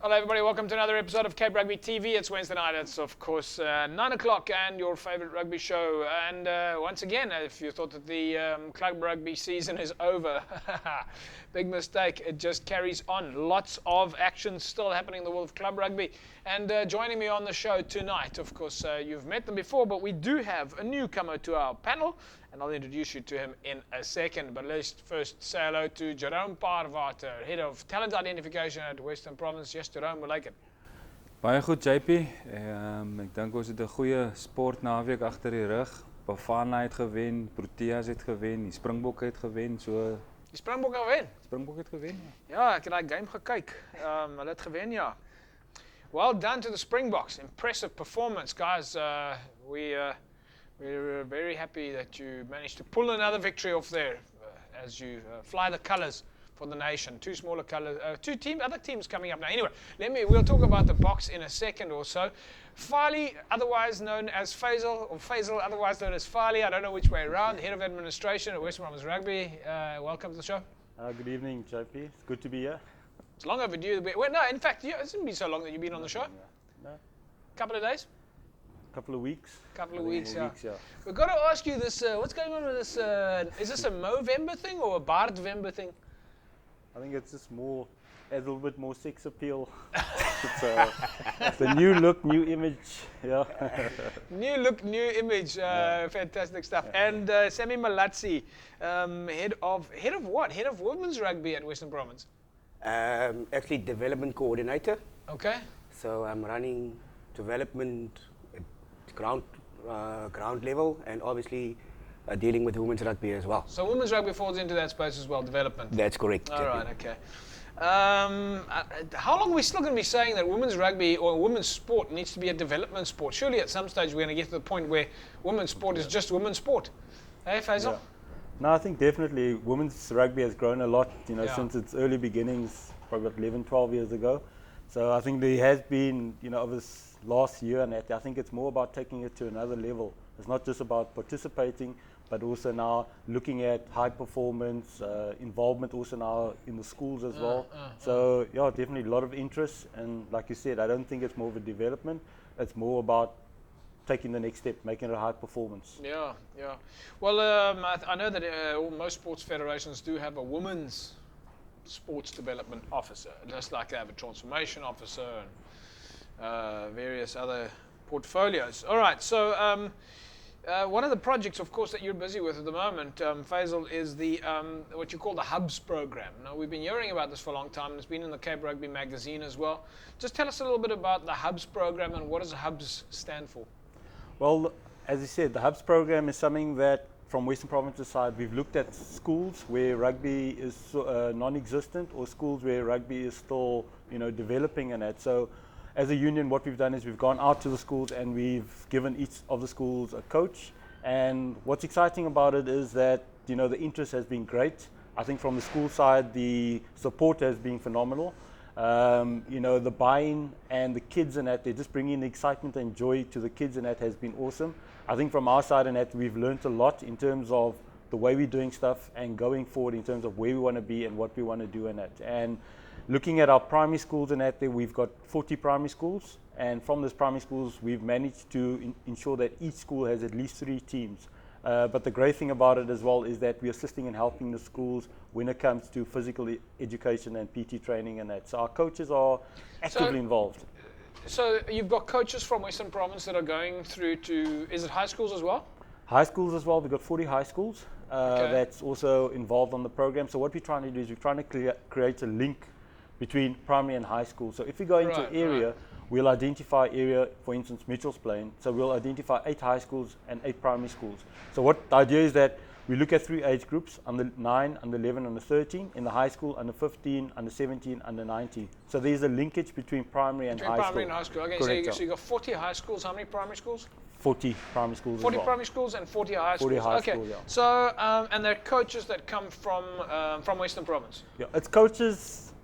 Hello everybody, welcome to another episode of Cape Rugby TV. It's Wednesday night, it's of course 9 o'clock and your favourite rugby show. And once again, if you thought that the club rugby season is over, big mistake, it just carries on. Lots of action still happening in the world of club rugby. And joining me on the show tonight, of course, you've met them before, but we do have a newcomer to our panel. And I'll introduce you to him in a second. But let's first say hello to Jerome Paarwater, Head of Talent Identification at Western Province. Yes, Jerome, we like it. Baie goed, JP. Ek dink ons het 'n goeie sportnaweek agter die rug. Bafana het gewen, Proteas het gewen, die Springbokke het gewen, so Die Springbokke gewen? Springbokke het gewen. Ja, ek het daai game gekyk. Hulle het gewen, ja. Well done to the Springboks. Impressive performance, guys. We're very happy that you managed to pull another victory off there as you fly the colours for the nation. Two smaller colours, other teams coming up now. Anyway, we'll talk about the Boks in a second or so. Fali, otherwise known as Faizel, or Faizel, otherwise known as Fali, I don't know which way around, Head of Administration at Western Province Rugby. Welcome to the show. Good evening, JP. It's good to be here. It's long overdue. Well, no, in fact, it hasn't been so long that you've been on the show. No. Couple of days? Couple of weeks. Couple of weeks, yeah. yeah. We've got to ask you this, what's going on with this, is this a Movember thing or a Baardvember thing? I think it's just more, adds a little bit more sex appeal. It's a new look, new image, yeah. New look, new image, fantastic stuff. And Sammy Malatsi, head of what? Head of women's rugby at Western Province? Actually development coordinator. Okay. So I'm running development at ground level and obviously dealing with women's rugby as well. So women's rugby falls into that space as well, development. That's correct. All right, okay. How long are we still going to be saying that women's rugby or women's sport needs to be a development sport? Surely at some stage we're going to get to the point where women's sport is just women's sport. Hey, Faizel? Yeah. No, I think definitely women's rugby has grown a lot, since its early beginnings, probably about 11, 12 years ago. So I think there has been, over this last year and that, I think it's more about taking it to another level. It's not just about participating, but also now looking at high performance, involvement also now in the schools as well. So yeah, definitely a lot of interest. And like you said, I don't think it's more of a development. It's more about taking the next step, making it a high performance. Yeah. Well, I know that most sports federations do have a women's sports development officer, just like they have a transformation officer and various other portfolios. All right, so one of the projects, of course, that you're busy with at the moment, Faizel, is the what you call the Hubs program. Now, we've been hearing about this for a long time, and it's been in the Cape Rugby magazine as well. Just tell us a little bit about the Hubs program and what does Hubs stand for? Well, as you said, the Hubs program is something that from Western Province's side, we've looked at schools where rugby is non-existent or schools where rugby is still, developing and that. So as a union, what we've done is we've gone out to the schools and we've given each of the schools a coach. And what's exciting about it is that, the interest has been great. I think from the school side, the support has been phenomenal. The buy-in and the kids and that, they're just bringing the excitement and joy to the kids and that has been awesome. I think from our side and that, we've learned a lot in terms of the way we're doing stuff and going forward in terms of where we want to be and what we want to do and that. And looking at our primary schools and that, we've got 40 primary schools. And from those primary schools, we've managed to ensure that each school has at least 3 teams. But the great thing about it as well is that we're assisting and helping the schools when it comes to physical education and PT training and that. So our coaches are actively involved. So you've got coaches from Western Province that are going through to, is it high schools as well? High schools as well. We've got 40 high schools that's also involved on the program. So what we're trying to do is we're trying to create a link between primary and high school. So if we go into an area, we'll identify area, for instance, Mitchell's Plain. So we'll identify 8 high schools and 8 primary schools. So what the idea is that we look at 3 age groups, under 9, under 11, under 13, in the high school, under 15, under 17, under 19. So there's a linkage between primary and high school. Primary and high school. Okay, so you got 40 high schools. How many primary schools? 40 primary schools 40 as well. primary schools and 40 high schools. 40 high okay. school, yeah. So, and they're coaches that come from Western Province? Yeah, it's coaches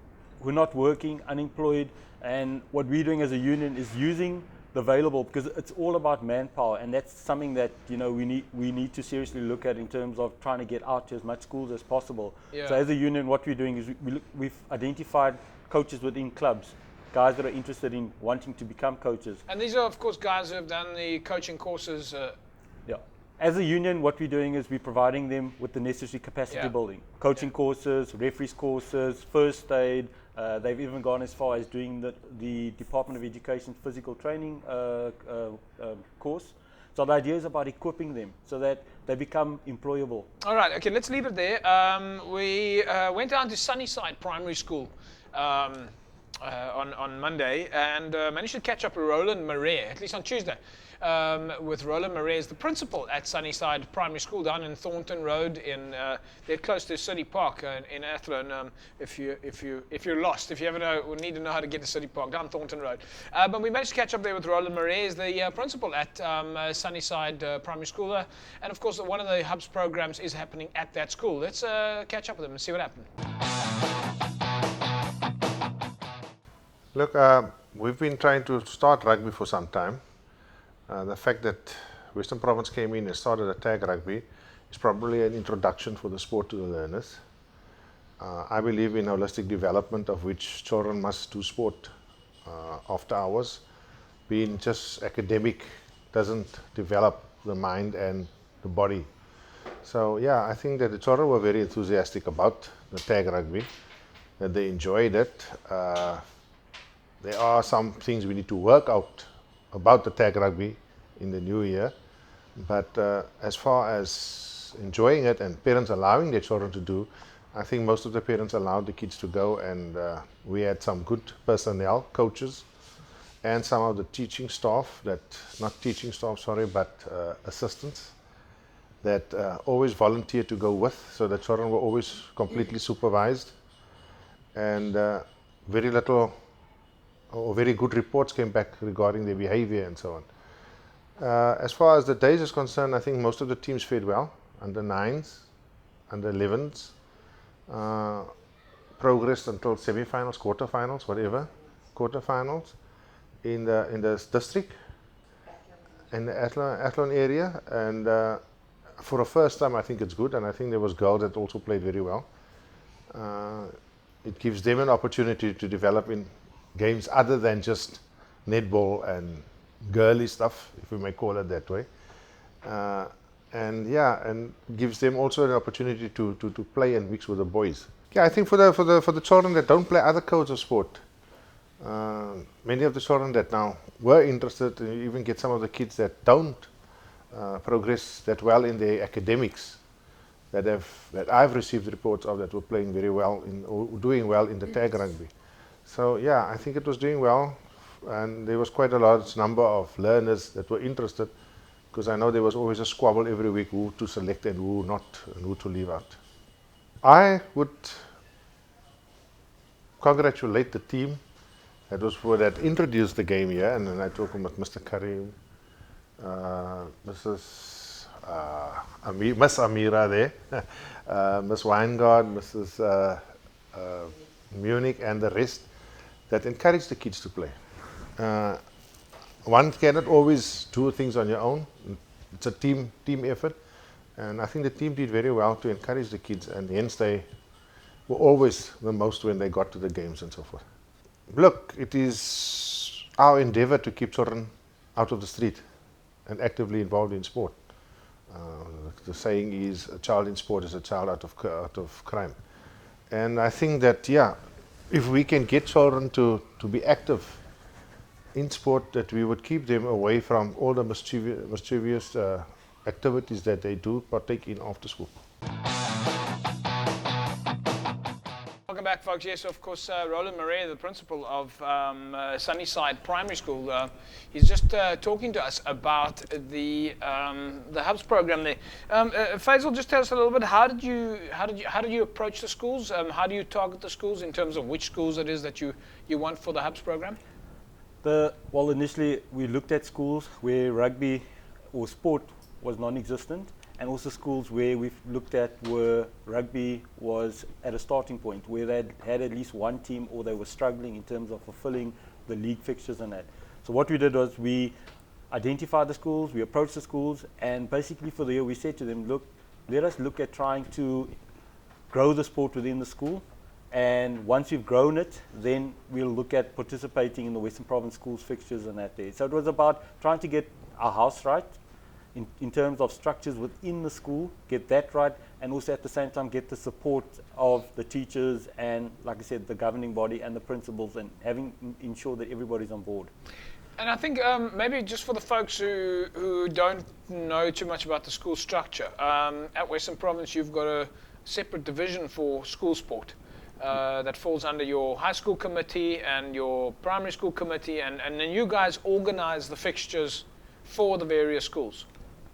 who are not working, unemployed, and what we're doing as a union is using the available, because it's all about manpower, and that's something that we need to seriously look at in terms of trying to get out to as much schools as possible. Yeah. So as a union, what we're doing is we've identified coaches within clubs guys that are interested in wanting to become coaches. And these are, of course, guys who have done the coaching courses. Yeah. As a union, what we're doing is we're providing them with the necessary capacity building. Coaching courses, referees courses, first aid. They've even gone as far as doing the Department of Education physical training course. So the idea is about equipping them so that they become employable. All right, okay, let's leave it there. We went down to Sunnyside Primary School on Monday and managed to catch up with Roland Marais, at least on Tuesday. With Roland Marais, the principal at Sunnyside Primary School down in Thornton Road, they're close to City Park in Athlone. If you're lost, if you ever need to know how to get to City Park, down Thornton Road. But we managed to catch up there with Roland Marais, the principal at Sunnyside Primary School, and of course one of the Hubs programs is happening at that school. Let's catch up with them and see what happened. Look, we've been trying to start rugby for some time. The fact that Western Province came in and started a tag rugby is probably an introduction for the sport to the learners. I believe in holistic development, of which children must do sport after hours. Being just academic doesn't develop the mind and the body. So yeah, I think that the children were very enthusiastic about the tag rugby, that they enjoyed it. There are some things we need to work out about the tag rugby in the new year, but as far as enjoying it and parents allowing their children to do, I think most of the parents allowed the kids to go, and we had some good personnel, coaches, and some of the teaching staff, assistants that always volunteered to go with, so the children were always completely supervised, and very little or very good reports came back regarding their behavior and so on. As far as the days is concerned, I think most of the teams fared well. Under 9s, under 11s, progressed until semi-finals, quarter-finals, whatever, quarter-finals in the district, in the Athlone area, and for the first time I think it's good, and I think there was girls that also played very well. It gives them an opportunity to develop in games other than just netball and girly stuff, if we may call it that way, and gives them also an opportunity to play and mix with the boys. Yeah, I think for the children that don't play other codes of sport, many of the children that now were interested, even get some of the kids that don't progress that well in their academics, that I've received reports of, that were playing very well or doing well in the tag rugby. So yeah, I think it was doing well, and there was quite a large number of learners that were interested, because I know there was always a squabble every week who to select and who not, and who to leave out. I would congratulate the team that introduced the game here, and then I talk about Mr. Karim, Miss Amira there, Miss Weingard, Mrs. Munich, and the rest, that encourage the kids to play. One cannot always do things on your own. It's a team effort, and I think the team did very well to encourage the kids, and hence they were always the most when they got to the games and so forth. Look, it is our endeavor to keep children out of the street and actively involved in sport. The saying is, a child in sport is a child out of crime. And I think that, yeah, if we can get children to be active in sport, that we would keep them away from all the mischievous activities that they do partake in after school. Welcome back, folks. Yes, of course, Roland Marais, the principal of Sunnyside Primary School, he's just talking to us about the Hubs program there. Faizel, just tell us a little bit. How did you approach the schools? How do you target the schools in terms of which schools it is that you want for the Hubs program? Well, initially we looked at schools where rugby or sport was non-existent, and also schools where we've looked at where rugby was at a starting point, where they had at least one team or they were struggling in terms of fulfilling the league fixtures and that. So what we did was we identified the schools, we approached the schools, and basically for the year we said to them, look, let us look at trying to grow the sport within the school And once we've grown it, then we'll look at participating in the Western Province schools fixtures and that there. So it was about trying to get our house right in terms of structures within the school, get that right, and also at the same time get the support of the teachers and, like I said, the governing body and the principals, and ensure that everybody's on board. And I think maybe just for the folks who don't know too much about the school structure, at Western Province you've got a separate division for school sport that falls under your high school committee and your primary school committee, and then you guys organize the fixtures for the various schools.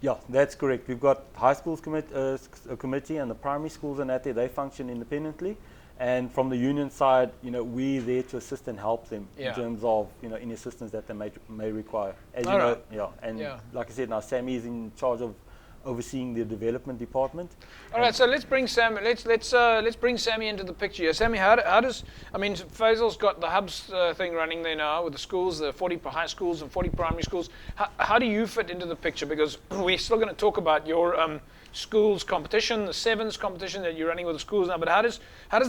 Yeah, that's correct. We've got high schools committee and the primary schools and that they function independently. And from the union side, we're there to assist and help them in terms of, any assistance that they may require. As you know, like I said, now Sammy is in charge of overseeing the development department. All right, so let's bring Sam. Let's bring Sammy into the picture here. Sammy, how does Faizel's got the hubs thing running there now with the schools, the 40 high schools and 40 primary schools. How do you fit into the picture? Because we're still going to talk about your schools competition, the sevens competition that you're running with the schools now. But how does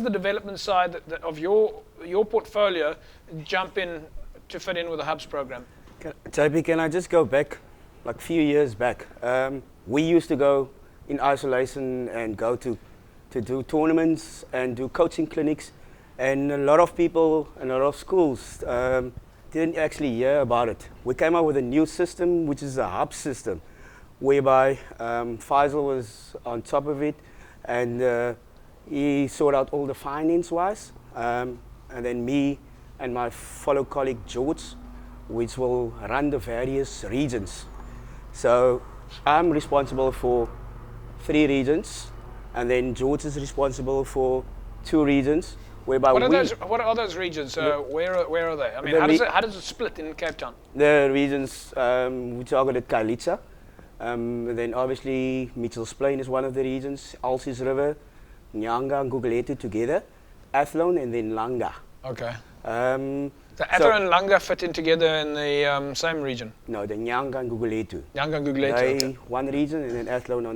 the development side of your portfolio jump in to fit in with the hubs program? JP, can I just go back, like a few years back? We used to go in isolation and go to do tournaments and do coaching clinics, and a lot of people and a lot of schools didn't actually hear about it. We came up with a new system, which is a hub system, whereby Faizel was on top of it, and he sorted out all the finance-wise, and then me and my fellow colleague George, which will run the various regions. So I'm responsible for 3 regions, and then George is responsible for 2 regions. Whereby what are those regions? Where are they? I mean, how does it split in Cape Town? The regions we targeted Kailicha, then obviously Mitchell's Plain is one of the regions, Alces River, Nyanga and Guguletu together, Athlone, and then Langa. Okay. The Athlone and Langa fit in together in the same region? No, the Nyanga and Guguletu. Nyanga and Guguletu, okay. One region, and then Athlone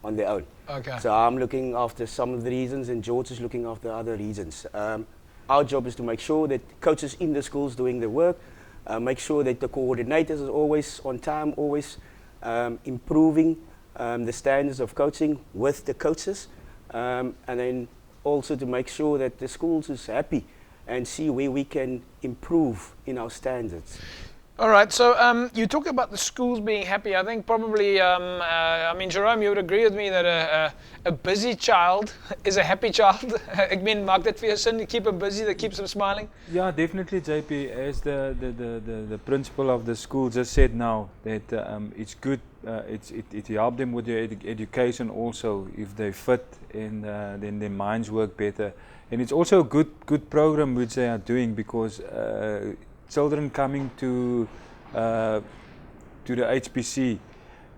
on their own. Okay. So I'm looking after some of the regions, and George is looking after other regions. Our job is to make sure that coaches in the schools doing the work, make sure that the coordinators are always on time, always improving the standards of coaching with the coaches, and then also to make sure that the schools is happy and see where we can improve in our standards. All right, so you talk about the schools being happy. I think probably, Jerome, you would agree with me that a busy child is a happy child. Ek meen, maak dit vir jou sin to keep them busy, that keeps them smiling? Yeah, definitely, JP. As the principal of the school just said now, that it's good, it helps them with their education also. If they fit, and then their minds work better. And it's also a good program which they are doing, because children coming to the HPC,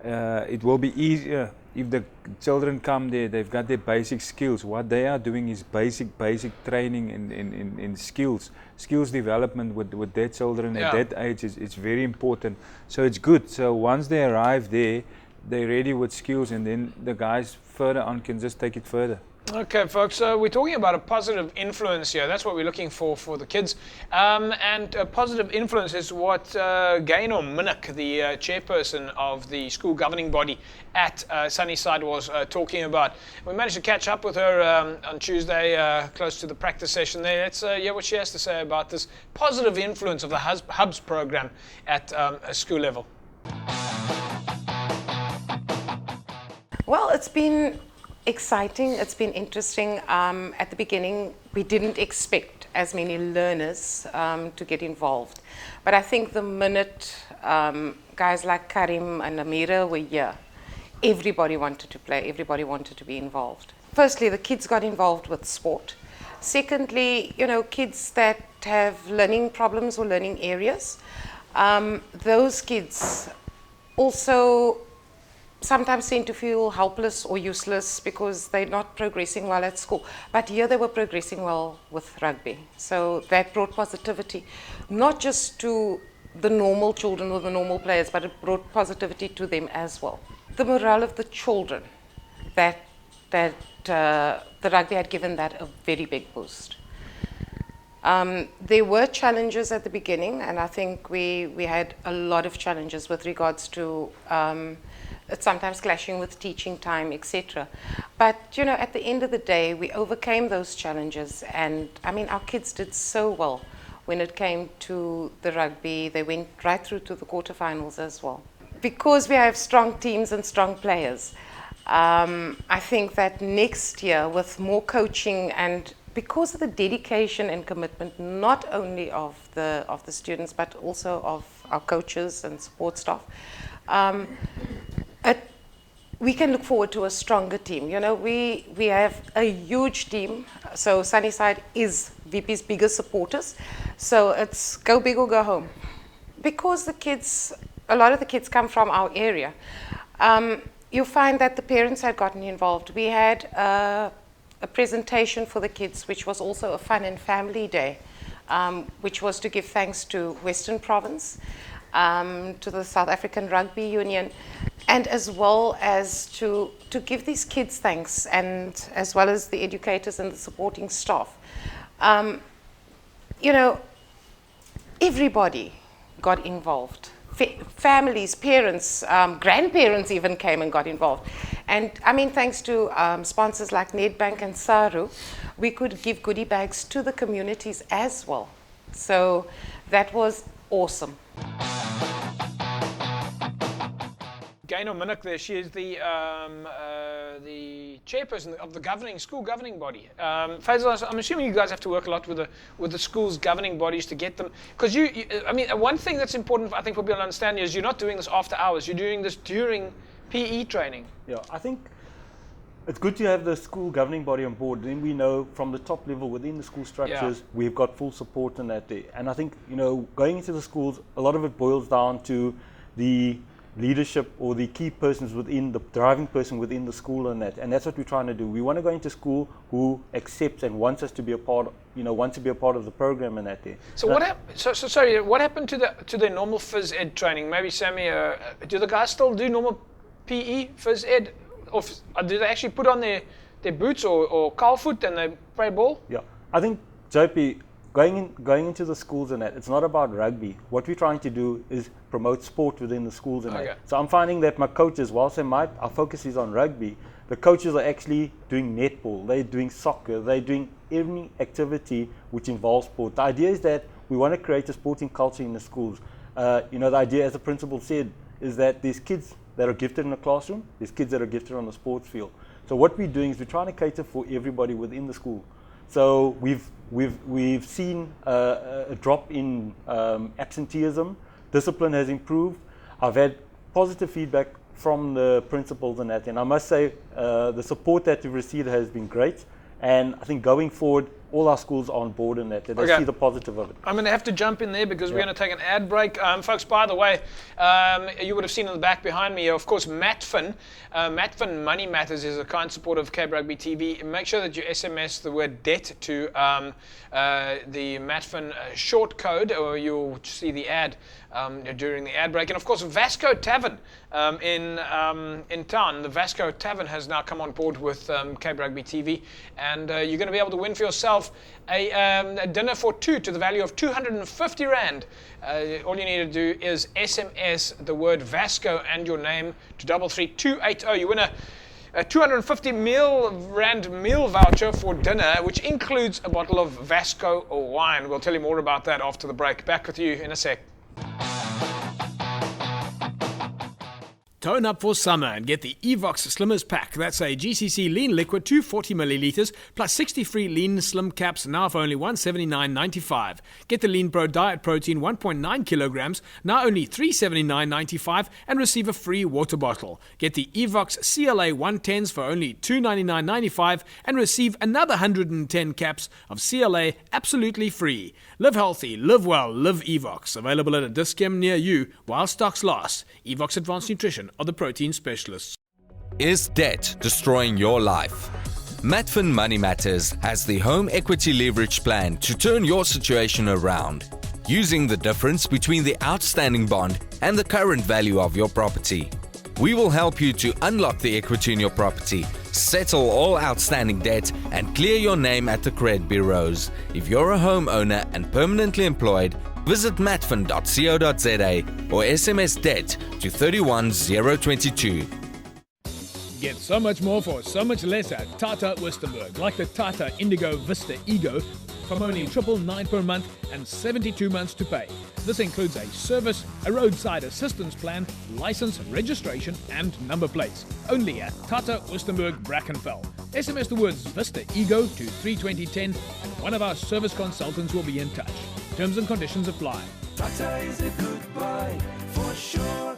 it will be easier if the children come there. They've got their basic skills. What they are doing is basic training in skills development with their children at that age. It's very important. So it's good. So once they arrive there, they're ready with skills, and then the guys further on can just take it further. Okay, folks, we're talking about a positive influence here. That's what we're looking for the kids. And a positive influence is what Gaynor Minnick, the chairperson of the school governing body at Sunnyside, was talking about. We managed to catch up with her on Tuesday, close to the practice session there. Let's hear what she has to say about this positive influence of the Hubs program at a school level. Well, it's been exciting, it's been interesting. At the beginning, we didn't expect as many learners to get involved. But I think the minute guys like Karim and Amira were here, everybody wanted to play, everybody wanted to be involved. Firstly, the kids got involved with sport. Secondly, kids that have learning problems or learning areas, those kids also sometimes tend to feel helpless or useless because they're not progressing well at school. But here they were progressing well with rugby. So that brought positivity, not just to the normal children or the normal players, but it brought positivity to them as well. The morale of the children, that the rugby had given that a very big boost. There were challenges at the beginning, and I think we had a lot of challenges with regards to sometimes clashing with teaching time, etc. But, you know, at the end of the day, we overcame those challenges, and I mean, our kids did so well when it came to the rugby. They went right through to the quarterfinals as well. Because we have strong teams and strong players, I think that next year, with more coaching and because of the dedication and commitment, not only of the students, but also of our coaches and support staff, we can look forward to a stronger team. You know, we have a huge team. So Sunnyside is VP's biggest supporters. So it's go big or go home. Because a lot of the kids come from our area, you find that the parents had gotten involved. We had a presentation for the kids, which was also a fun and family day, which was to give thanks to Western Province, to the South African Rugby Union, and as well as to give these kids thanks, and as well as the educators and the supporting staff. You know, everybody got involved. Families, parents, grandparents even came and got involved. And I mean, thanks to sponsors like Nedbank and Saru, we could give goodie bags to the communities as well. So that was awesome. Gaynor Minnick there, she is the chairperson of the school governing body. Faizel, I'm assuming you guys have to work a lot with the school's governing bodies to get them, because I mean, one thing that's important, I think, for people to understand is you're not doing this after hours, you're doing this during PE training. Yeah, I think it's good to have the school governing body on board. Then we know from the top level within the school structures, we've got full support in that day. And I think, you know, going into the schools, a lot of it boils down to the leadership or the key persons within the driving person within the school, and that's what we're trying to do. We want to go into school who accepts and wants us to be a part, wants to be a part of the program and that day. So what happened to the normal phys ed training? Maybe Sammy, do the guys still do normal PE phys ed, or do they actually put on their boots or calfoot and they play ball? Yeah, I think JP, going into the schools and that, it's not about rugby. What we're trying to do is promote sport within the schools and that. So I'm finding that my coaches, whilst our focus is on rugby, the coaches are actually doing netball, they're doing soccer, they're doing any activity which involves sport. The idea is that we want to create a sporting culture in the schools. The idea, as the principal said, is that there's kids that are gifted in the classroom, there's kids that are gifted on the sports field. So what we're doing is we're trying to cater for everybody within the school. So we've seen a drop in absenteeism. Discipline has improved. I've had positive feedback from the principals and that, and I must say the support that we've received has been great. And I think going forward, all our schools are on board in that. They see the positive of it. I'm going to have to jump in there because we're going to take an ad break. Folks, by the way, you would have seen in the back behind me, of course, Matfin. Matfin Money Matters is a kind supporter of Cape Rugby TV. Make sure that you SMS the word debt to the Matfin short code, or you'll see the ad during the ad break. And of course, Vasco Tavern in town. The Vasco Tavern has now come on board with Cape Rugby TV, and you're going to be able to win for yourself a dinner for two to the value of 250 Rand. All you need to do is SMS the word Vasco and your name to 33280. You win a 250 Rand meal voucher for dinner, which includes a bottle of Vasco wine. We'll tell you more about that after the break. Back with you in a sec. Tone up for summer and get the Evox Slimmers Pack. That's a GCC lean liquid, 240 millilitres, plus 60 free lean slim caps, now for only $179.95. Get the Lean Pro Diet Protein, 1.9 kilograms, now only $379.95, and receive a free water bottle. Get the Evox CLA 110s for only $299.95, and receive another 110 caps of CLA absolutely free. Live healthy, live well, live Evox. Available at a discount near you while stocks last. Evox Advanced Nutrition are the protein specialists. Is debt destroying your life? Matfin Money Matters has the home equity leverage plan to turn your situation around, using the difference between the outstanding bond and the current value of your property. We will help you to unlock the equity in your property, settle all outstanding debt, and clear your name at the credit bureaus. If you're a homeowner and permanently employed, visit matfin.co.za or SMS debt to 31022. Get so much more for so much less at Tata Westerberg, like the Tata Indigo Vista Ego, from only $999 per month and 72 months to pay. This includes a service, a roadside assistance plan, license, registration and number plates. Only at Tata Westerberg Brackenfell. SMS the words Vista Ego to 32010 and one of our service consultants will be in touch. Terms and conditions apply. Tata is a good buy for sure.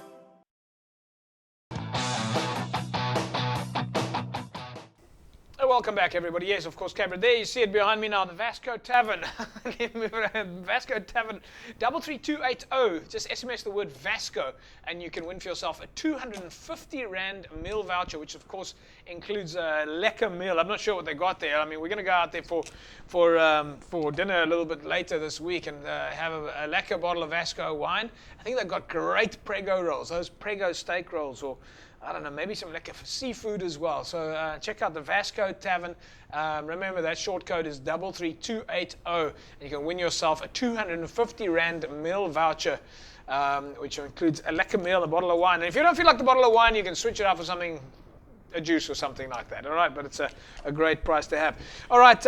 Welcome back, everybody. Yes, of course, Cabra. There you see it behind me now, the Vasco Tavern. Vasco Tavern, 33280. Just SMS the word Vasco, and you can win for yourself a 250 Rand meal voucher, which of course includes a lekker meal. I'm not sure what they got there. I mean, we're going to go out there for dinner a little bit later this week and have a lekker bottle of Vasco wine. I think they've got great Prego rolls, those Prego steak rolls, or I don't know, maybe some lekker seafood as well. So check out the Vasco Tavern. Remember that short code is 33280, and you can win yourself a 250 Rand meal voucher, which includes a lekker meal, a bottle of wine. And if you don't feel like the bottle of wine, you can switch it out for something, a juice or something like that. All right, but it's a great price to have. All right,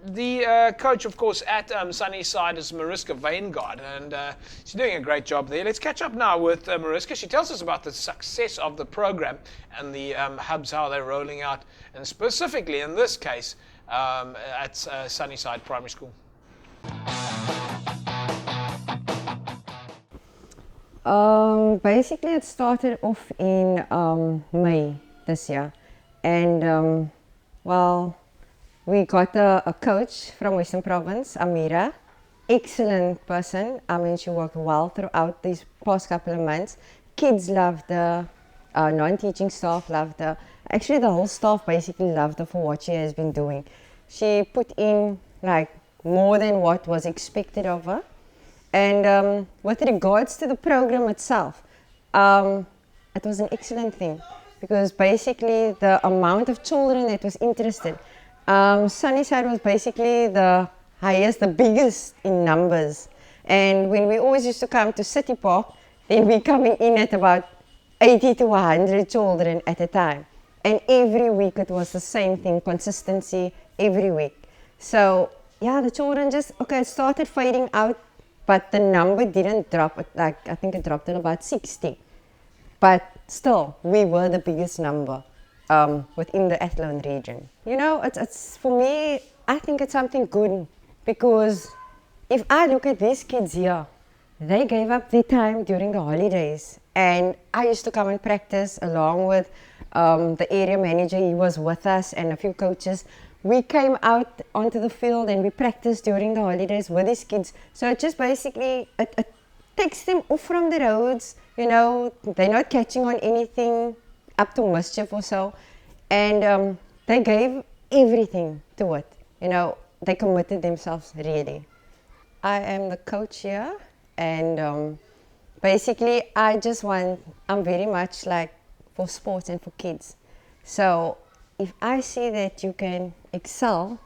the coach, of course, at Sunnyside is Mariska Veingard, and she's doing a great job there. Let's catch up now with Mariska. She tells us about the success of the program and the hubs, how they're rolling out, and specifically in this case at Sunnyside Primary School. Basically, it started off in May this year, and well, we got a coach from Western Province, Amira, excellent person. I mean, she worked well throughout these past couple of months. Kids loved her, non-teaching staff loved her. Actually, the whole staff basically loved her for what she has been doing. She put in like more than what was expected of her. And with regards to the program itself, it was an excellent thing because basically the amount of children that was interested, Sunnyside was basically the highest, the biggest in numbers. And when we always used to come to City Park, then we're coming in at about 80 to 100 children at a time. And every week it was the same thing, consistency every week. So yeah, the children just, it started fading out, but the number didn't drop, I think it dropped at about 60. But still, we were the biggest number within the Athlone region. You know, it's for me, I think it's something good because if I look at these kids here, they gave up their time during the holidays. And I used to come and practice along with the area manager. He was with us and a few coaches. We came out onto the field and we practiced during the holidays with these kids. So it just basically, it takes them off from the roads. You know, they're not catching on anything up to mischief or so. And they gave everything to it. You know, they committed themselves really. I am the coach here, and basically I'm very much like for sports and for kids. So if I see that you can excel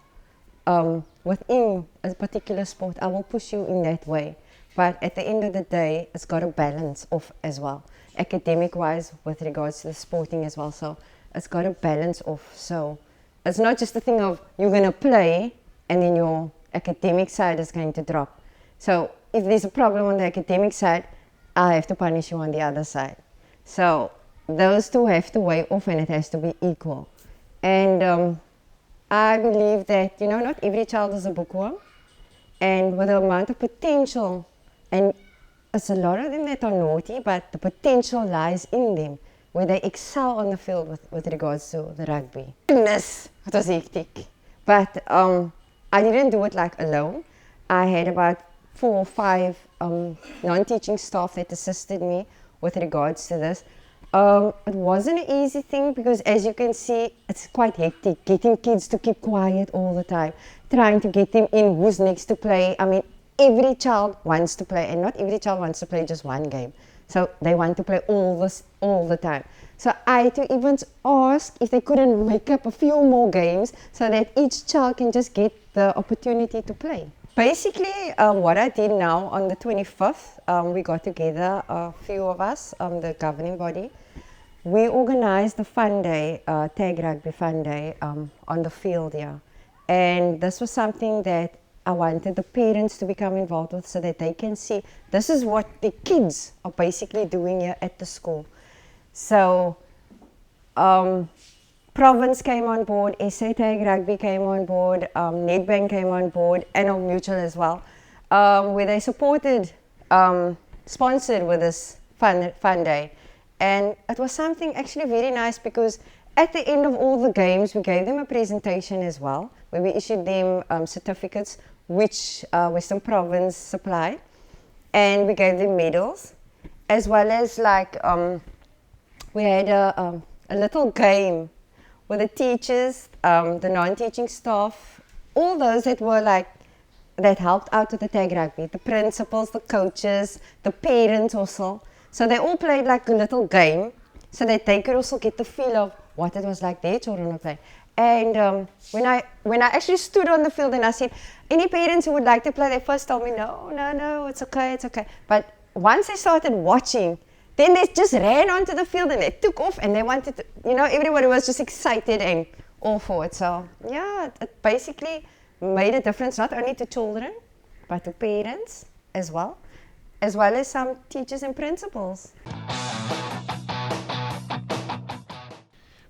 within a particular sport, I will push you in that way. But at the end of the day, it's got to balance off as well, academic-wise with regards to the sporting as well. So it's got to balance off. So it's not just a thing of you're going to play and then your academic side is going to drop. So if there's a problem on the academic side, I have to punish you on the other side. So those two have to weigh off and it has to be equal. And I believe that, you know, not every child is a bookworm. And with the amount of potential, and it's a lot of them that are naughty, but the potential lies in them, where they excel on the field with regards to the rugby. Goodness, it was hectic. But I didn't do it like alone. I had about 4 or 5 non-teaching staff that assisted me with regards to this. It wasn't an easy thing because, as you can see, it's quite hectic, getting kids to keep quiet all the time, trying to get them in who's next to play. I mean, every child wants to play, and not every child wants to play just one game. So they want to play all the time. So I had to even ask if they couldn't make up a few more games so that each child can just get the opportunity to play. Basically, what I did now on the 25th, we got together, a few of us, the governing body. We organized the fun day, Tag Rugby Fun Day, on the field here. And this was something that I wanted the parents to become involved with so that they can see this is what the kids are basically doing here at the school. So, Province came on board, SA Tag Rugby came on board, Nedbank came on board, and Old Mutual as well, where they supported, sponsored with this fun day. And it was something actually very nice because at the end of all the games, we gave them a presentation as well, where we issued them certificates, which Western Province supplied, and we gave them medals, as well as like we had a little game with the teachers, the non-teaching staff, all those that were like, that helped out with the tag rugby, the principals, the coaches, the parents also. So they all played like a little game so that they could also get the feel of what it was like their children were playing. And when I actually stood on the field and I said, any parents who would like to play, they first told me, no, it's okay. But once they started watching, then they just ran onto the field and they took off and they wanted to, everybody was just excited and all for it. So yeah, it basically made a difference not only to children, but to parents as well as some teachers and principals.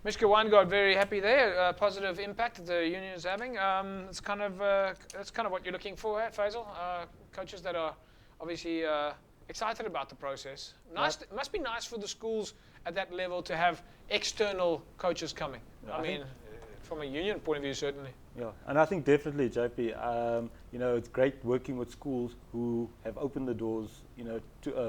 Mishka Weingart, very happy there. Positive impact that the union is having. It's kind of what you're looking for, Faizel. Coaches that are obviously excited about the process. Nice. It must be nice for the schools at that level to have external coaches coming. I mean, from a union point of view, certainly. Yeah, and I think definitely, JP. It's great working with schools who have opened the doors,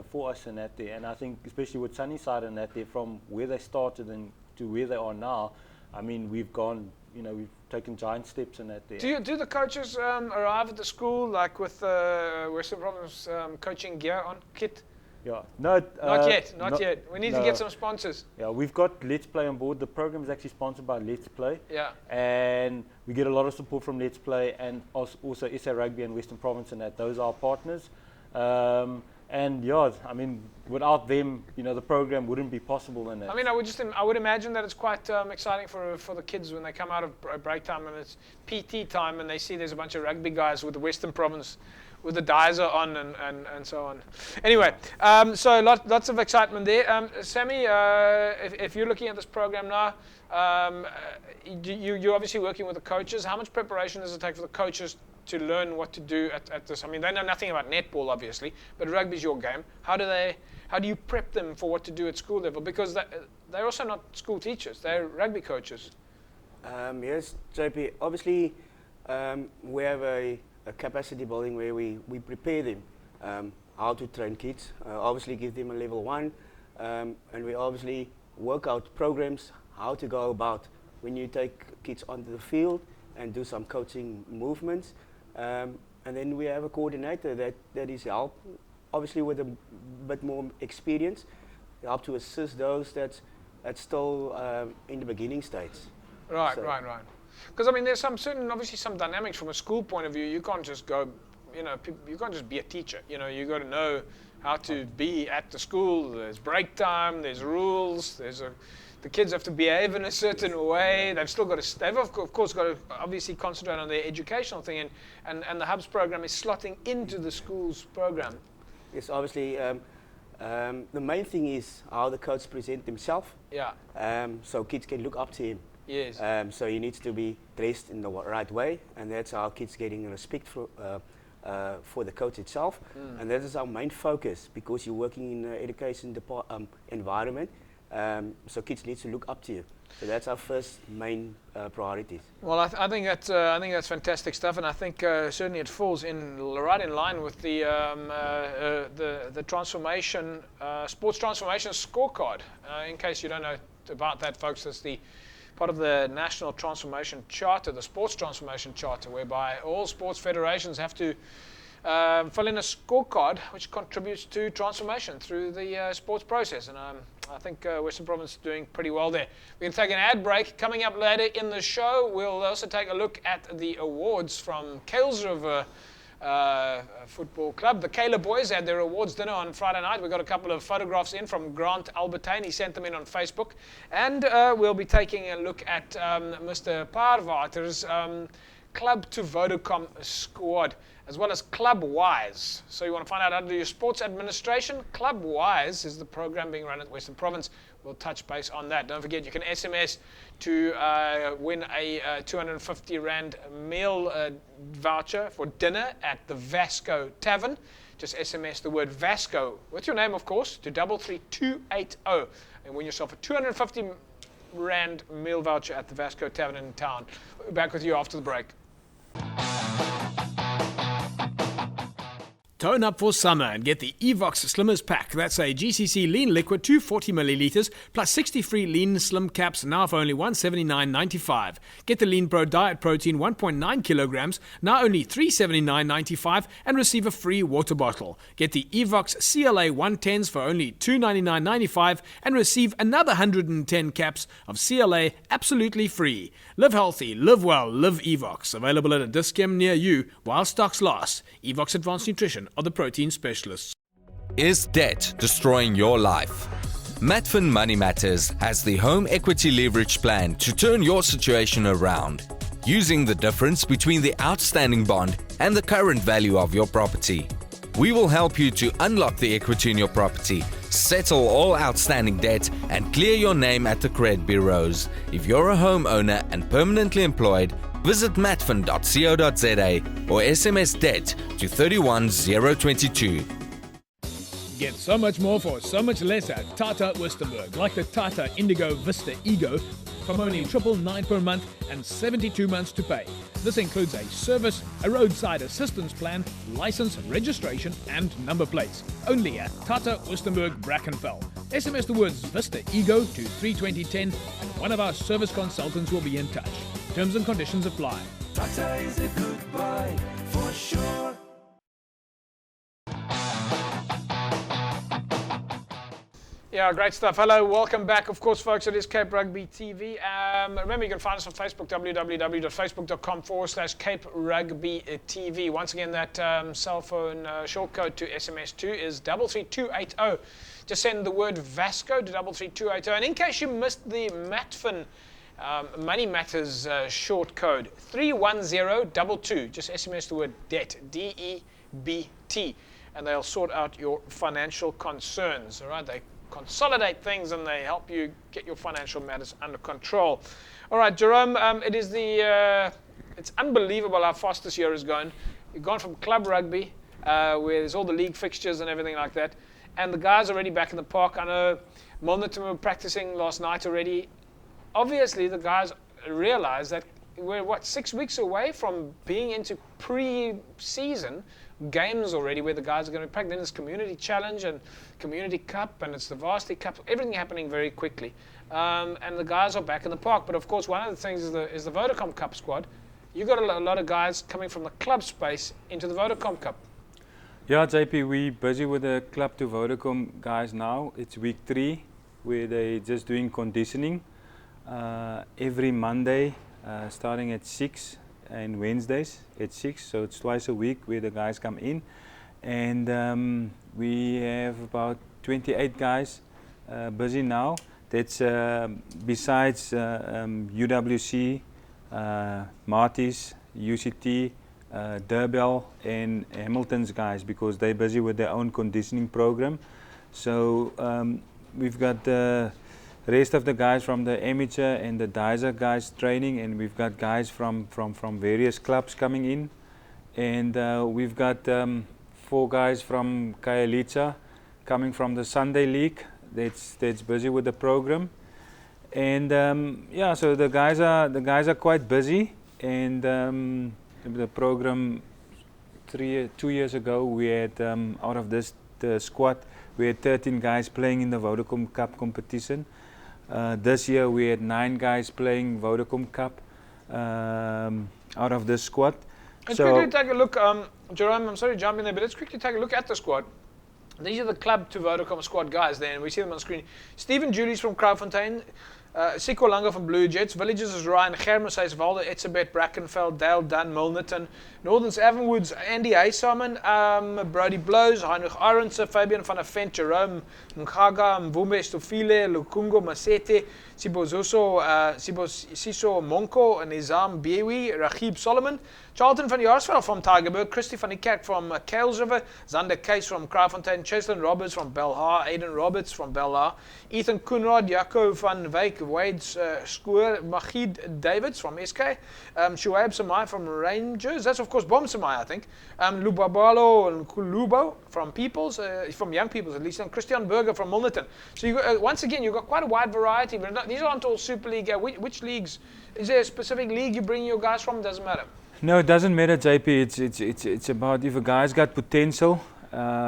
for us in that there. And I think, especially with Sunnyside and that there, from where they started and to where they are now, I mean, we've gone, we've taken giant steps in that there. Do the coaches arrive at the school like with Western Province coaching gear on, kit? Yeah, not yet. We need to get some sponsors. Yeah, we've got Let's Play on board. The program is actually sponsored by Let's Play. Yeah. And we get a lot of support from Let's Play and also SA Rugby and Western Province and that. Those are our partners. And yeah, I mean, without them, the program wouldn't be possible in that. I mean, I would imagine that it's quite exciting for the kids when they come out of break time and it's PT time and they see there's a bunch of rugby guys with the Western Province with the dizer on and so on. Anyway, so lots of excitement there. Sammy, if you're looking at this program now, you're obviously working with the coaches. How much preparation does it take for the coaches to learn what to do at this? I mean, they know nothing about netball, obviously, but rugby's your game. How do you prep them for what to do at school level? Because they're also not school teachers; they're rugby coaches. Yes, JP. Obviously, we have a capacity building where we prepare them how to train kids. Obviously, give them a level 1, and we obviously work out programs how to go about when you take kids onto the field and do some coaching movements. And then we have a coordinator that is help, obviously with a bit more experience, help to assist those that's still in the beginning stage. Right. Because I mean, there's obviously some dynamics from a school point of view. You can't just go, you can't just be a teacher. You got to know how to be at the school. There's break time. There's rules. The kids have to behave in a certain way. They've of course got to obviously concentrate on their educational thing, and the Hubs program is slotting into the school's program. Yes, obviously, the main thing is how the coach present themselves. Yeah. So kids can look up to him. Yes. So he needs to be dressed in the right way, and that's how kids getting respect for the coach itself. And that is our main focus, because you're working in an education environment. So kids need to look up to you. So that's our first main priorities. Well, I think that's fantastic stuff, and I think certainly it falls right in line with the transformation sports transformation scorecard. In case you don't know about that, folks, that's the part of the National Transformation Charter, the Sports Transformation Charter, whereby all sports federations have to fill in a scorecard which contributes to transformation through the sports process. And I think Western Province is doing pretty well there. We're going to take an ad break. Coming up later in the show, we'll also take a look at the awards from Kales River Football Club. The Kayla boys had their awards dinner on Friday night. We got a couple of photographs in from Grant Albertine. He sent them in on Facebook. And we'll be taking a look at Mr. Paarwater's Club to Vodacom squad, as well as Club Wise. So you want to find out how to do your sports administration? Club Wise is the program being run at Western Province. We'll touch base on that. Don't forget, you can SMS to win a 250 Rand meal voucher for dinner at the Vasco Tavern. Just SMS the word Vasco, with your name of course, to 33280 and win yourself a 250 Rand meal voucher at the Vasco Tavern in town. We'll be back with you after the break. Tone up for summer and get the Evox Slimmers Pack. That's a GCC lean liquid 240 millilitres plus 60 free lean slim caps now for only $179.95. Get the Lean Pro Diet Protein 1.9 kilograms now only $379.95 and receive a free water bottle. Get the Evox CLA 110s for only $299.95 and receive another 110 caps of CLA absolutely free. Live healthy, live well, live Evox. Available at a Dis-Chem near you while stocks last. Evox Advanced Nutrition are the protein specialists. Is debt destroying your life? Matfin Money Matters has the home equity leverage plan to turn your situation around, using the difference between the outstanding bond and the current value of your property. We will help you to unlock the equity in your property, settle all outstanding debt, and clear your name at the credit bureaus. If you're a homeowner and permanently employed, visit matfin.co.za or SMS debt to 31022. Get so much more for so much less at Tata Westerberg, like the Tata Indigo Vista Ego, from only 999 per month and 72 months to pay. This includes a service, a roadside assistance plan, license, registration and number plates. Only at Tata Westerberg Brackenfell. SMS the words Vista Ego to 32010 and one of our service consultants will be in touch. Terms and conditions apply. Tata is a good buy for sure. Yeah, great stuff. Hello, welcome back. Of course, folks, it is Cape Rugby TV. Remember, you can find us on Facebook, www.facebook.com/Cape Rugby TV. Once again, that cell phone short code to SMS 2 is 33280. Just send the word Vasco to 33280. And in case you missed the Matfin Money Matters short code, 31022. Just SMS the word debt, DEBT, and they'll sort out your financial concerns. All right, they consolidate things and they help you get your financial matters under control. All right, Jerome, it's unbelievable how fast this year is going. You've gone from club rugby, where there's all the league fixtures and everything like that, and the guys are already back in the park. I know Milnerton were practicing last night already. Obviously, the guys realize that we're, 6 weeks away from being into pre-season games already, where the guys are going to be practicing. Then there's Community Challenge and Community Cup, and it's the Varsity Cup. Everything happening very quickly, and the guys are back in the park. But of course, one of the things is the Vodacom Cup squad. You've got a lot of guys coming from the club space into the Vodacom Cup. Yeah, JP, we're busy with the Club to Vodacom guys now. It's week 3, where they're just doing conditioning every Monday, starting at 6. And Wednesdays at 6, so it's twice a week where the guys come in, and we have about 28 guys busy now. That's besides UWC, Marty's, UCT, Durbell and Hamilton's guys, because they're busy with their own conditioning program. So we've got the rest of the guys from the amateur and the Dizer guys training, and we've got guys from various clubs coming in, and we've got 4 guys from Khayelitsha coming from the Sunday League that's busy with the program, and yeah, so the guys are quite busy, and the program 2 years ago we had out of the squad we had 13 guys playing in the Vodacom Cup competition. This year we had 9 guys playing Vodacom Cup out of this squad. Let's So- quickly take a look, Jerome, I'm sorry to jump in there, but let's quickly take a look at the squad. These are the club to Vodacom squad guys there, and we see them on screen. Stephen Julius from Kraaifontein, Siko Langa from Blue Jets, Villages is Ryan Germes, Valdo Etzebeth, Brackenfell, Dale Dunn, Milnerton, Northerns Avonwoods, Andy Haysamen, Brody Blows, Heinrich Arendse, Fabian van der Vent, Jerome Mkaga, Mvumbe Stofile, Lukungo Masete, Siso Monko, Nizam Biewi, Raghib Solomon, Charlton van Jaarsveld from Tygerberg, Christy van die Kerk from Kuilsriver, Zander Kees from Kraaifontein, Cheslin Roberts from Belhar, Aiden Roberts from Belhar, Ethan Koenraad, Jaco van Wyk, Wade Skoor, Magid Davids from SK, Shuaib Samai from Rangers, that's of course Bom Samai I think, Lubabalo and Kulubo from Peoples, from Young Peoples at least, and Christian Berger from Milnerton. So you got, once again, you've got quite a wide variety, but these aren't all Super League. Which leagues? Is there a specific league you bring your guys from? Doesn't matter. No, it doesn't matter, JP. It's about if a guy's got potential,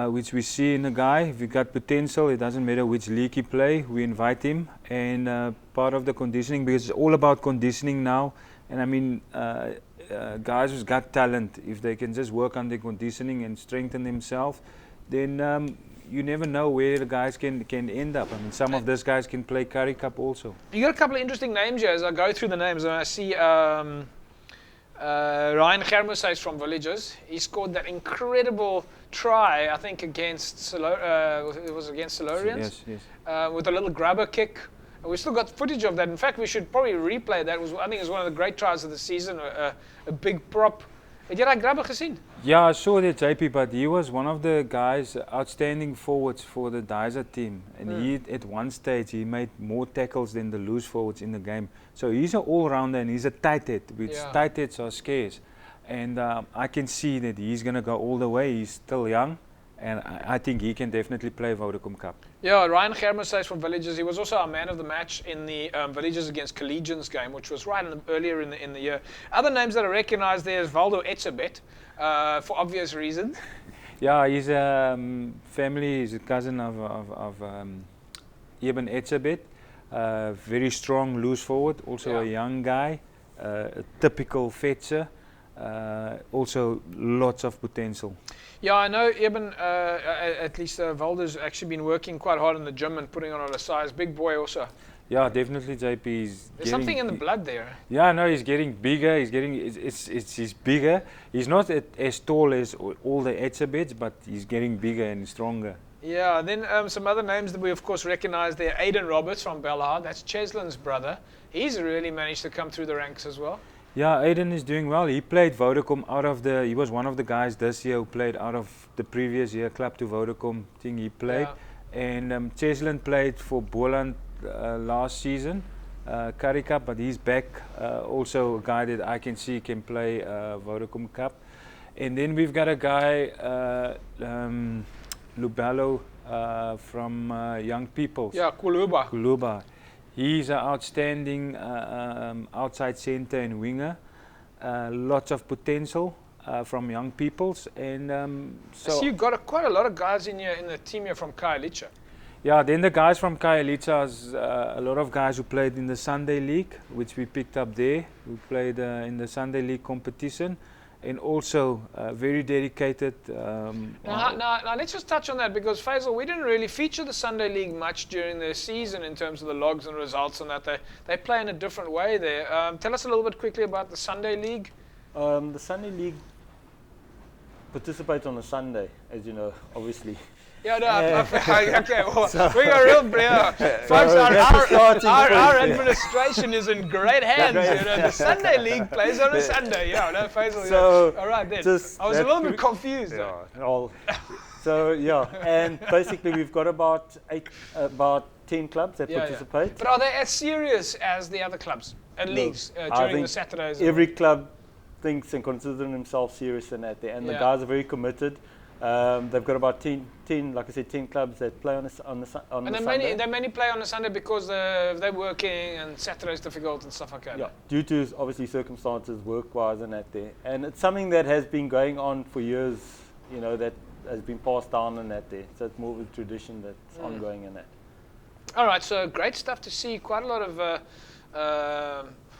which we see in a guy. If he got potential, it doesn't matter which league he play. We invite him, and part of the conditioning, because it's all about conditioning now. And I mean, guys who's got talent, if they can just work on their conditioning and strengthen themselves, then you never know where the guys can end up. I mean, some of these guys can play Currie Cup also. You got a couple of interesting names here as I go through the names, and I see Ryan Germes from Villages. He scored that incredible try, I think, against it was against Silurians. Yes, yes. With a little grabber kick. We still got footage of that. In fact, we should probably replay that. I think it was one of the great tries of the season. A big prop. Heb jy daai grabber gesien? Yeah, I saw that, JP, but he was one of the guys, outstanding forwards for the Dyser team. And he, at one stage, he made more tackles than the loose forwards in the game. So he's an all-rounder and he's a tight head, which tight heads are scarce. And I can see that he's going to go all the way. He's still young. And I think he can definitely play Vodacom Cup. Yeah, Ryan Germes from Villages. He was also our man of the match in the Villages against Collegians game, which was right earlier in the year. Other names that I recognise there is Valdo Etzebeth, for obvious reasons. Yeah, he's a family. He's a cousin of Eben Etzebeth. Very strong loose forward. Also a young guy, a typical fetcher. Also lots of potential. Yeah, I know Eben, at least Valdo's actually been working quite hard in the gym and putting on a size. Big boy also. Yeah, definitely, JP. There's something in the blood there. Yeah, no, he's getting bigger. He's bigger. He's not as tall as all the Etzebeths, but he's getting bigger and stronger. Yeah, then some other names that we of course recognise there. Aiden Roberts from Belhar. That's Cheslin's brother. He's really managed to come through the ranks as well. Yeah, Aiden is doing well. He played Vodacom he was one of the guys this year who played out of the previous year Club to Vodacom thing he played. Yeah. And Cheslin played for Boland last season, Currie Cup, but he's back. Also a guy that I can see can play Vodacom Cup. And then we've got a guy, Lubalo from Young Peoples. Yeah, Kuluba. He's an outstanding outside centre and winger. Lots of potential from Young Peoples, and so you've got quite a lot of guys in the team here from Khayelitsha. Yeah, then the guys from Khayelitsha is a lot of guys who played in the Sunday League, which we picked up there. Who played in the Sunday League competition. And also very dedicated. Now let's just touch on that, because Faizel, we didn't really feature the Sunday League much during the season in terms of the logs and results and that. They play in a different way there. Tell us a little bit quickly about the Sunday League. The Sunday League participates on a Sunday, as you know, obviously. Yeah, no, okay, well, we got real, folks, our administration is in great hands, you know, the Sunday League plays on a Sunday, Faizel, so all right then, I was a little bit confused. So yeah, and basically we've got about 10 clubs that participate. But are they as serious as the other clubs and leagues during the Saturdays? Every club thinks and considers themselves serious in that, and the guys are very committed. They've got about 10, like I said, 10 clubs that play on the Sunday. And they mainly play on a Sunday because they're working and Saturday's difficult and stuff like that. Yeah, due to obviously circumstances, work-wise and that there. And it's something that has been going on for years, you know, that has been passed down and that there. So it's more of a tradition that's ongoing in that. All right, so great stuff to see. Quite a lot of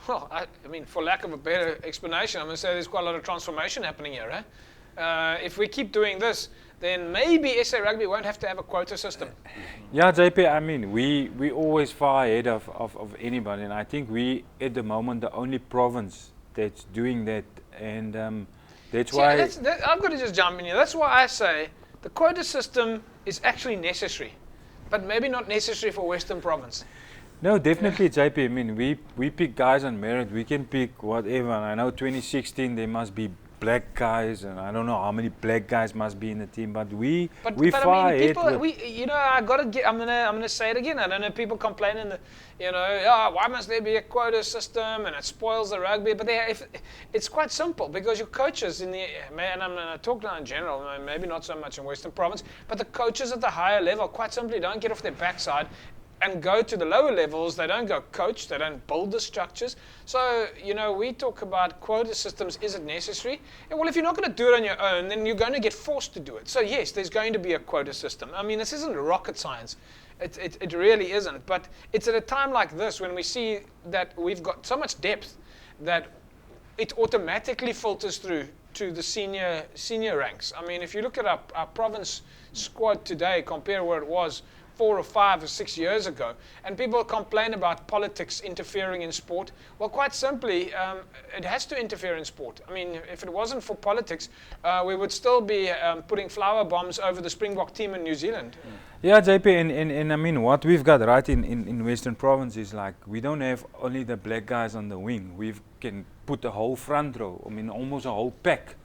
well, I mean, for lack of a better explanation, I'm going to say there's quite a lot of transformation happening here. If we keep doing this, then maybe SA Rugby won't have to have a quota system. Yeah, JP, I mean, we always far ahead of anybody, and I think we, at the moment, the only province that's doing that, and that's why... I've got to just jump in here. That's why I say the quota system is actually necessary, but maybe not necessary for Western Province. No, definitely, JP. I mean, we pick guys on merit. We can pick whatever. And I know 2016 there must be black guys, and I don't know how many black guys must be in the team. But we far ahead. People, I gotta get. I'm gonna say it again. I don't know. People complaining that, why must there be a quota system and it spoils the rugby? But it's quite simple because your coaches and I'm gonna talk now in general. Maybe not so much in Western Province, but the coaches at the higher level quite simply don't get off their backside and go to the lower levels. They don't go coach, they don't build the structures. So, we talk about quota systems, is it necessary? And well, if you're not going to do it on your own, then you're going to get forced to do it. So yes, there's going to be a quota system. I mean, this isn't rocket science. It really isn't. But it's at a time like this when we see that we've got so much depth that it automatically filters through to the senior ranks. I mean, if you look at our province squad today, compare where it was 4 or 5 or 6 years ago, and people complain about politics interfering in sport. Well, quite simply, it has to interfere in sport. I mean, if it wasn't for politics, we would still be putting flower bombs over the Springbok team in New Zealand. Yeah, JP, and I mean, what we've got right in Western Province is like, we don't have only the black guys on the wing. We can put a whole front row, I mean, almost a whole pack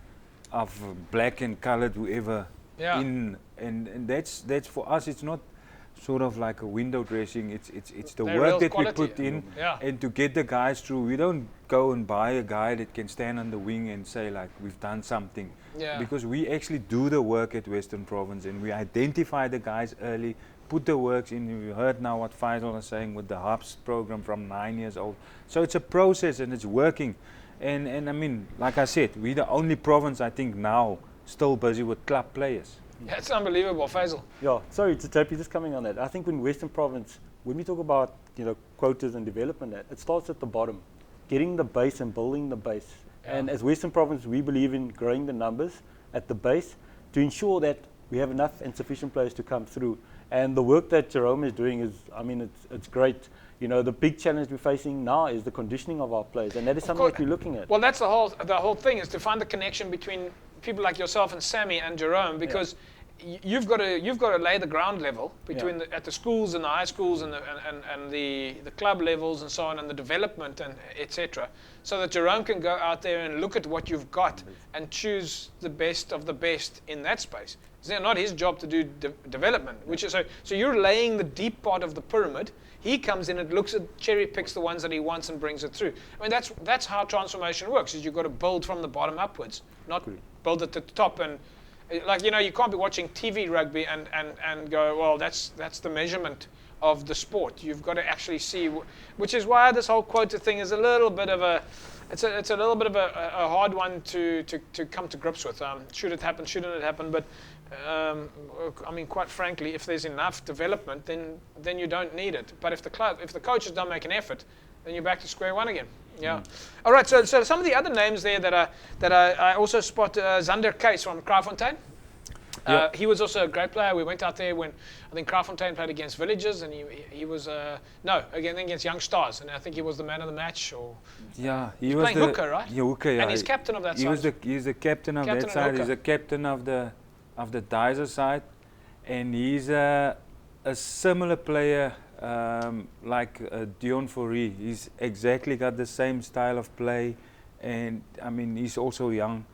of black and colored whoever in, and that's for us, it's not sort of like a window dressing, it's the work that we put in, and to get the guys through. We don't go and buy a guy that can stand on the wing and say like we've done something, because we actually do the work at Western Province, and we identify the guys early, put the works in. You heard now what Faizel is saying with the HUBs program from 9 years old. So it's a process and it's working, and I mean, like I said, we're the only province I think now still busy with club players. Yeah, it's unbelievable, Faizel. Yeah, sorry to JP, just coming on that. I think in Western Province, when we talk about quotas and development, it starts at the bottom, getting the base and building the base. Yeah. And as Western Province, we believe in growing the numbers at the base to ensure that we have enough and sufficient players to come through. And the work that Jerome is doing is, I mean, it's great. The big challenge we're facing now is the conditioning of our players, and that is something that we're looking at. Well, that's the whole thing, is to find the connection between people like yourself and Sammy and Jerome, because you've got to lay the ground level between at the schools and the high schools and the club levels and so on, and the development and etc. So that Jerome can go out there and look at what you've got and choose the best of the best in that space. It's not his job to do development, which is so you're laying the deep part of the pyramid. He comes in and looks at, cherry picks the ones that he wants and brings it through. I mean, that's how transformation works. Is you've got to build from the bottom upwards, not build at the top. And like, you can't be watching TV rugby and go, well, that's the measurement of the sport. You've got to actually see, which is why this whole quota thing is a little bit of a hard one to come to grips with. Should it happen? Shouldn't it happen? But I mean, quite frankly, if there's enough development, then you don't need it. But if the coaches don't make an effort, then you're back to square one again. Yeah. All right. So some of the other names there that I also spot, Zander Case from Kraaifontein. He was also a great player. We went out there when I think Kraaifontein played against Villages, and he was against Young Stars, and I think he was the man of the match. Or he was playing hooker, right? Yeah, hooker. Yeah. And he's captain of that side. He's the captain of that side. He's the captain of the Dizer side, and he's a similar player like Dion Fourie. He's exactly got the same style of play, and I mean, he's also young.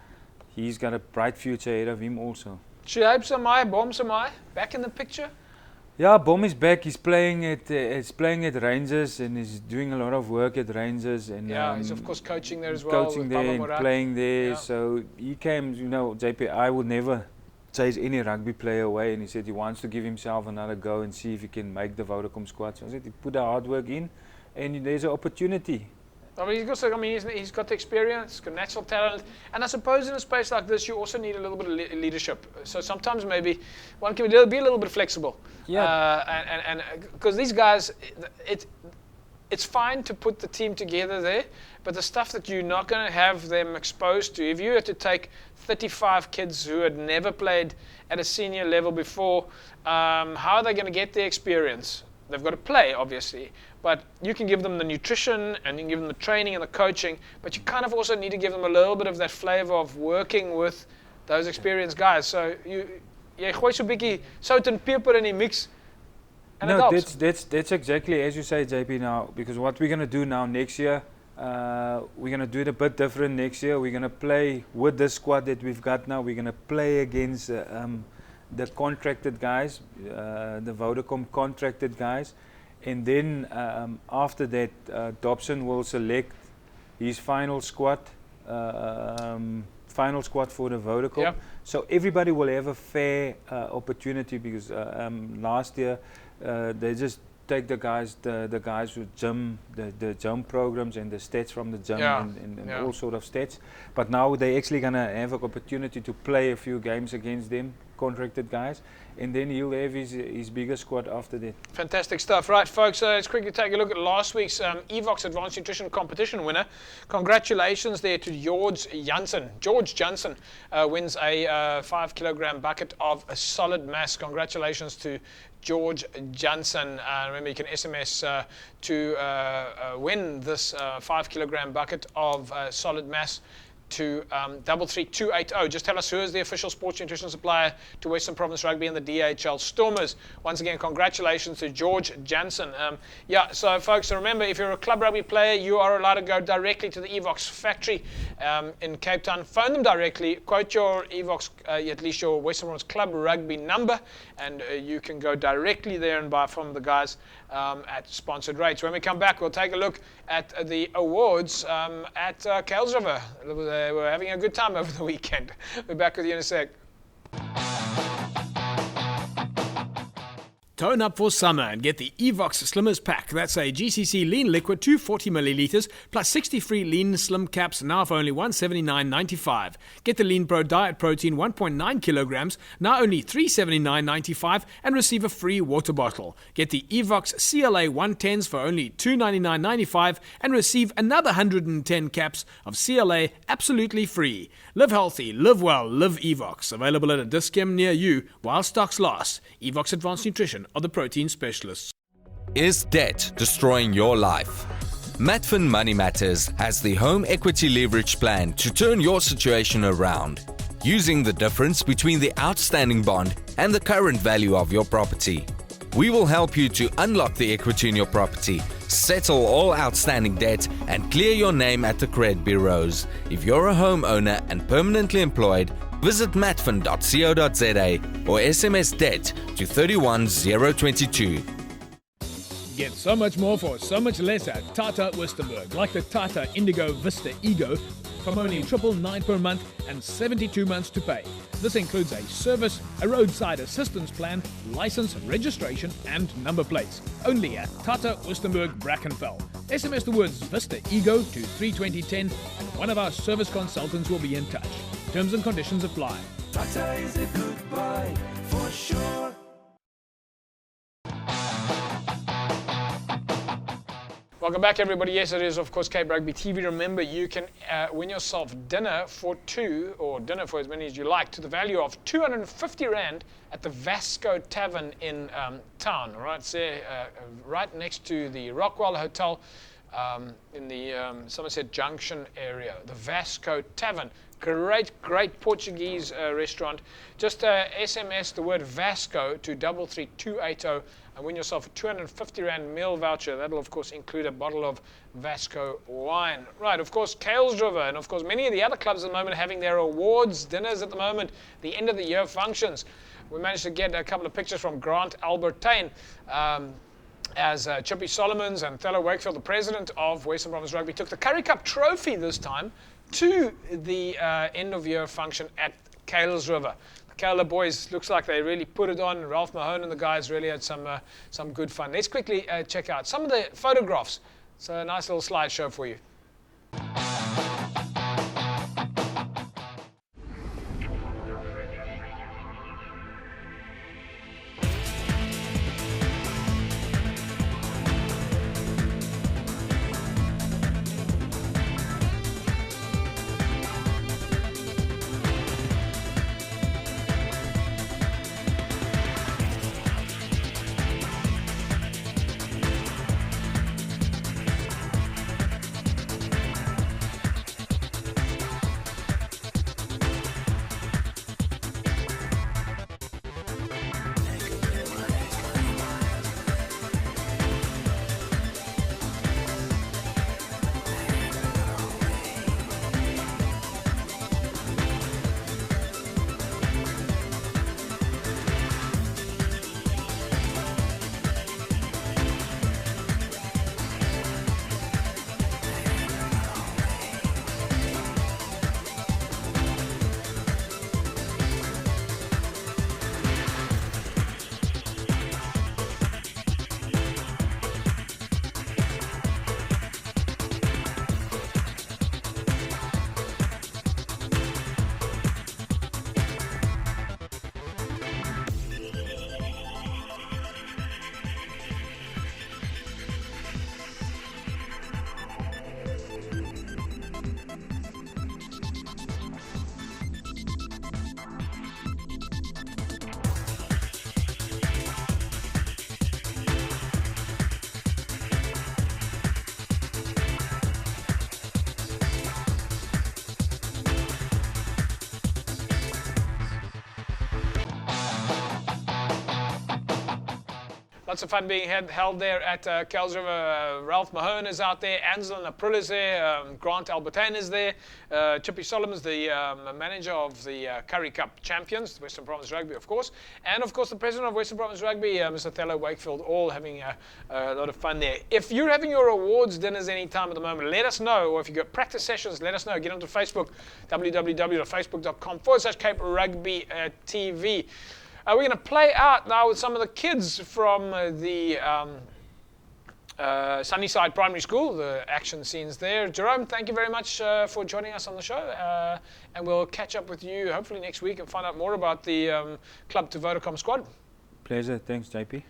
He's got a bright future ahead of him also. Shuaib Samai, Bom Samai, back in the picture? Yeah, Bom is back. He's playing at Rangers, and he's doing a lot of work at Rangers. And he's of course coaching there as well. Coaching there and playing there. Yeah. So he came, JP, I would never chase any rugby player away, and he said he wants to give himself another go and see if he can make the Vodacom squad. So I said he put the hard work in, and there's an opportunity. I mean, he's got the experience, got natural talent, and I suppose in a space like this, you also need a little bit of leadership. So sometimes maybe one can be a little bit flexible. Yeah. And because these guys, it's fine to put the team together there, but the stuff that you're not going to have them exposed to, if you had to take 35 kids who had never played at a senior level before, how are they going to get the experience? They've got to play, obviously, but you can give them the nutrition and you can give them the training and the coaching, but you kind of also need to give them a little bit of that flavor of working with those experienced guys. So jy gooi so 'n bietjie sout en peper in die mix. And it No, helps. that's exactly as you say, JP. Now, because what we're gonna do now next year, we're gonna do it a bit different next year. We're gonna play with the squad that we've got now. We're gonna play against the contracted guys, the Vodacom contracted guys, and then after that, Dobson will select his final squad. Final squad for the Vodacom. Yep. So everybody will have a fair opportunity because last year they just take the guys with the gym programs and the stats from the gym and all sort of stats. But now they actually gonna have an opportunity to play a few games against them, contracted guys, and then he'll have his bigger squad after that. Fantastic stuff. Right, folks, let's quickly take a look at last week's Evox Advanced Nutrition Competition winner. Congratulations there to George Janssen. George Janssen wins a 5 kilogram bucket of a solid mass. Congratulations to George Janssen. Remember, you can SMS to win this 5 kilogram bucket of solid mass to 33280. Just tell us who is the official sports nutrition supplier to Western Province Rugby and the DHL Stormers. Once again, congratulations to George Janssen. So folks, remember, if you're a club rugby player, you are allowed to go directly to the Evox factory in Cape Town. Phone them directly, quote your Evox, at least your Western Province Club Rugby number, and you can go directly there and buy from the guys at sponsored rates. When we come back, we'll take a look at the awards at Kales River. We're having a good time over the weekend. We're back with you in a sec. Tone up for summer and get the Evox Slimmers Pack. That's a GCC lean liquid, 240 millilitres, plus 60 free lean slim caps, now for only $179.95. Get the Lean Pro Diet Protein 1.9 kilograms, now only $379.95, and receive a free water bottle. Get the Evox CLA 110s for only $299.95, and receive another 110 caps of CLA absolutely free. Live healthy, live well, live Evox. Available at a Dis-Chem near you while stocks last. Evox Advanced Nutrition are the protein specialists. Is debt destroying your life? Matfin Money Matters has the home equity leverage plan to turn your situation around, using the difference between the outstanding bond and the current value of your property. We will help you to unlock the equity in your property, settle all outstanding debt, and clear your name at the credit bureaus. If you're a homeowner and permanently employed, visit matfin.co.za or SMS debt to 31022. Get so much more for so much less at Tata Westerberg, like the Tata Indigo Vista Ego, from only $999 per month and 72 months to pay. This includes a service, a roadside assistance plan, license, registration, and number plates. Only at Tata Westerberg Brackenfell. SMS the words Vista Ego to 32010 and one of our service consultants will be in touch. Terms and conditions apply. Tata is a good buy for sure. Welcome back, everybody. Yes, it is, of course, Cape Rugby TV. Remember, you can win yourself dinner for two, or dinner for as many as you like, to the value of 250 Rand at the Vasco Tavern in town. Right there, right next to the Rockwell Hotel in the Somerset Junction area. The Vasco Tavern. Great Portuguese restaurant. Just SMS the word Vasco to 33280 and win yourself a 250 Rand meal voucher. That'll, of course, include a bottle of Vasco wine. Right, of course, Kales River, and, of course, many of the other clubs at the moment are having their awards dinners at the moment, the end of the year functions. We managed to get a couple of pictures from Grant Albertine as Chippy Solomons and Thelo Wakefield, the president of Western Province Rugby, took the Currie Cup trophy this time to the end-of-year function at Kales River. The Kale boys, looks like they really put it on. Ralph Mahone and the guys really had some good fun. Let's quickly check out some of the photographs. It's a nice little slideshow for you. Lots of fun being held there at Kells River. Ralph Mahone is out there, Ansel April is there, Grant Albertine is there, Chippy Solomon's the manager of the Currie Cup champions, Western Province Rugby, of course, and of course the president of Western Province Rugby, Mr. Thello Wakefield, all having a lot of fun there. If you're having your awards dinners any time at the moment, let us know, or if you've got practice sessions, let us know. Get onto Facebook, www.facebook.com/Cape Rugby TV. We're going to play out now with some of the kids from the Sunnyside Primary School, the action scenes there. Jerome, thank you very much for joining us on the show, and we'll catch up with you hopefully next week and find out more about the Club to Vodacom squad. Pleasure, thanks JP.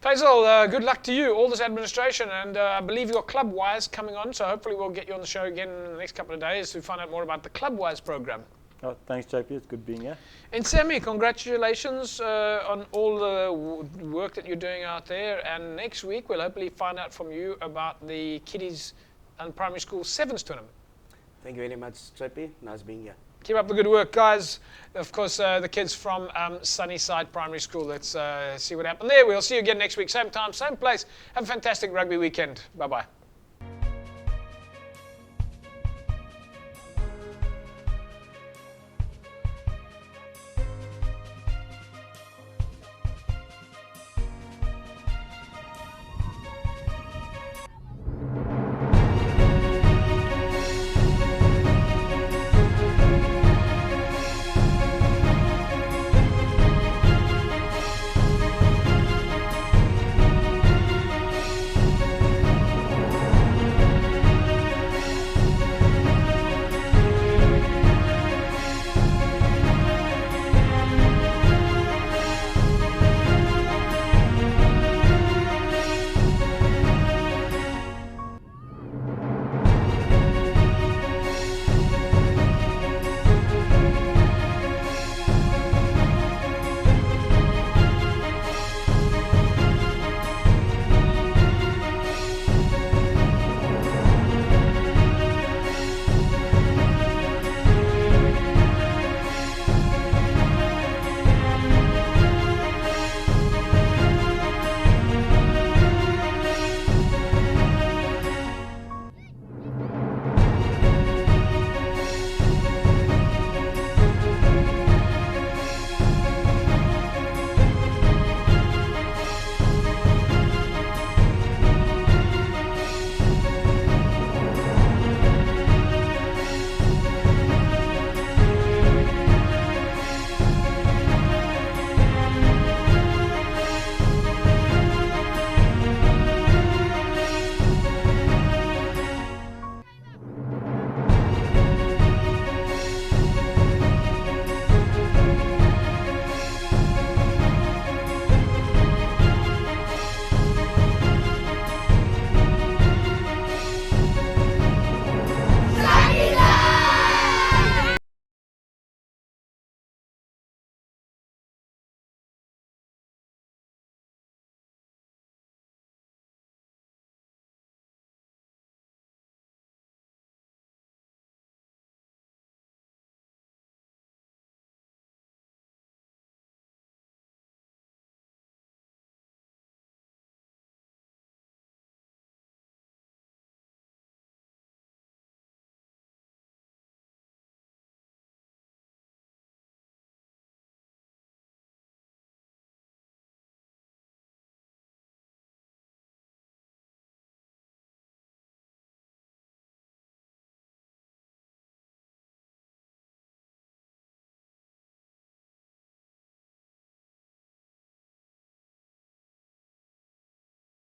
Faizel, good luck to you, all this administration, and I believe you've got Clubwise coming on, so hopefully we'll get you on the show again in the next couple of days to find out more about the Clubwise program. Oh, thanks, JP. It's good being here. And Sammy, congratulations on all the work that you're doing out there. And next week, we'll hopefully find out from you about the Kiddies and Primary School Sevens tournament. Thank you very much, JP. Nice being here. Keep up the good work, guys. Of course, the kids from Sunnyside Primary School. Let's see what happened there. We'll see you again next week. Same time, same place. Have a fantastic rugby weekend. Bye-bye.